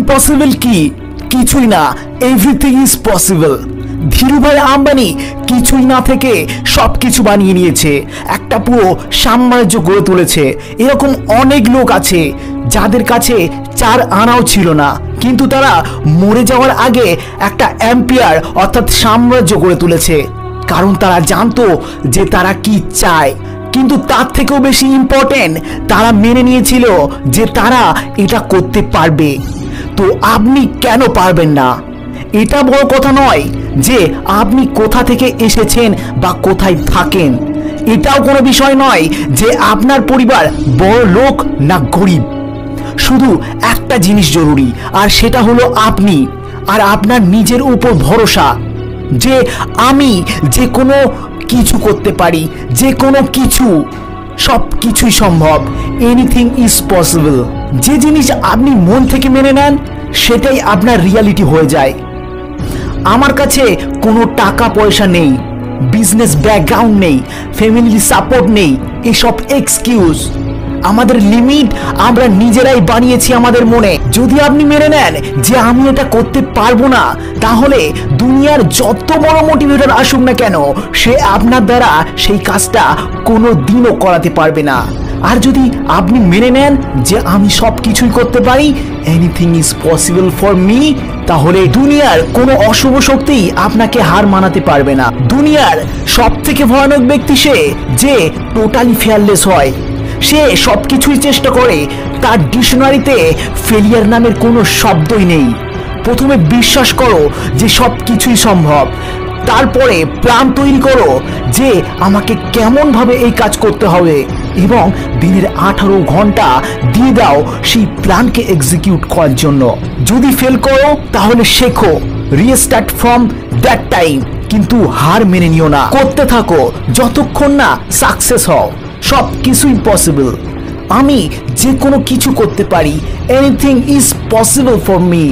Impossible কি? কিছুই না, everything is possible. Dhirubhai Ambani কিছুই না থেকে সবকিছু বানিয়ে নিয়েছে, একটা পুরো সাম্রাজ্য গড়ে তুলেছে। এরকম অনেক লোক আছে যাদের কাছে 4 আনাও ছিল না, কিন্তু তারা মরে যাওয়ার আগে একটা এম্পায়ার অর্থাৎ সাম্রাজ্য গড়ে তুলেছে, কারণ তারা জানতো যে তারা কি চায়। কিন্তু তার থেকেও বেশি ইম্পর্টেন্ট, তারা মেনে নিয়েছিল যে তারা এটা করতে পারবে। তো আপনি কেন পারবেন না? এটা বড় কথা নয় যে আপনি কোথা থেকে এসেছেন বা কোথায় থাকেন। এটাও কোনো বিষয় নয় যে আপনার পরিবার বড় লোক না গরিব। শুধু একটা জিনিস জরুরি, আর সেটা হলো আপনি আর আপনার নিজের উপর ভরসা যে আমি যে কোনো কিছু করতে পারি, যে কোনো কিছু, সব কিছুই সম্ভব। Anything is possible. যে জিনিস আপনি মন থেকে মেনে নেন সেটাই আপনার রিয়ালিটি হয়ে যায়। আমার কাছে কোনো টাকা পয়সা নেই, বিজনেস ব্যাকগ্রাউন্ড নেই, ফ্যামিলি সাপোর্ট নেই, এসব এক্সকিউজ। আমাদের লিমিট আমরা নিজেরাই বানিয়েছি আমাদের মনে। যদি আপনি মেনে নেন যে আমি এটা করতে পারবো না, তাহলে দুনিয়ার যত বড় মোটিভেটর আসুক না কেন, সে আপনার দ্বারা সেই কাজটা কোনো দিনও করাতে পারবে না। আর যদি আপনি মেনে নেন যে আমি সব কিছুই করতে পারি, anything is possible for me, তাহলে দুনিয়ার কোনো অশুভ শক্তি আপনাকে হার মানাতে পারবে না। দুনিয়ার সব থেকে ভয়ানক ব্যক্তি সে যে টোটালি ফেয়ারলেস হয়। সে সবকিছুই চেষ্টা করে, তার ডিকশনারিতে ফেলিয়ার নামের কোনো শব্দই নেই। প্রথমে বিশ্বাস করো যে সব কিছুই সম্ভব, তারপরে প্ল্যান তৈরি করো যে আমাকে কেমনভাবে এই কাজ করতে হবে, এবং দিনের 18 ঘন্টা দিয়ে দাও সেই প্ল্যানকে এক্সিকিউট করার জন্য। যদি ফেল করো তাহলে শেখো, রিস্টার্ট ফ্রম দ্যাট টাইম, কিন্তু হার মেনে নিও না, করতে থাকো যতক্ষণ না সাকসেস হও। সব কিছুই পসিবল। আমি যে কোনো কিছু করতে পারি। Anything is possible for me,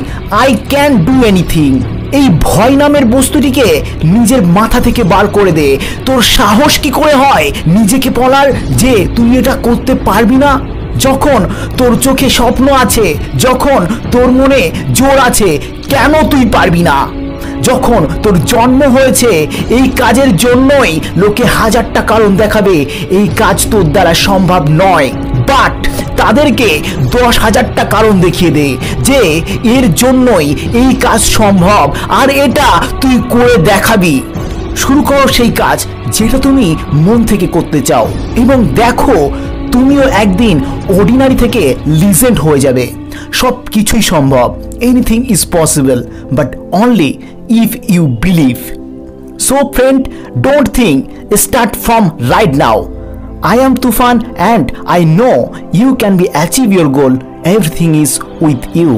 I can do anything. এই ভয় নামের বস্তুটিকে নিজের মাথা থেকে বার করে দে। তোর সাহস কি করে হয় নিজেকে বলার যে তুই এটা করতে পারবি না? যখন তোর চোখে স্বপ্ন আছে, যখন তোর মনে জোর আছে, কেন তুই পারবি না? যখন তোর জন্ম হয়েছে এই কাজের জন্যই, লোকে 1000টা কারণ দেখাবে এই কাজ তোর দ্বারা সম্ভব নয়, বাট তাদেরকে 10,000টা কারণ দেখিয়ে দে যে এর জন্যই এই কাজ সম্ভব, আর এটা তুই করে দেখাবি। শুরু করো সেই কাজ যেটা তুমি মন থেকে করতে চাও, এবং দেখো তুমিও একদিন অর্ডিনারি থেকে লিজেন্ড হয়ে যাবে। সব কিছুই সম্ভব। Anything is possible, but only if you believe. So friend, don't think, start from right now. I am Tufan and I know you can be achieve your goal. Everything is with you.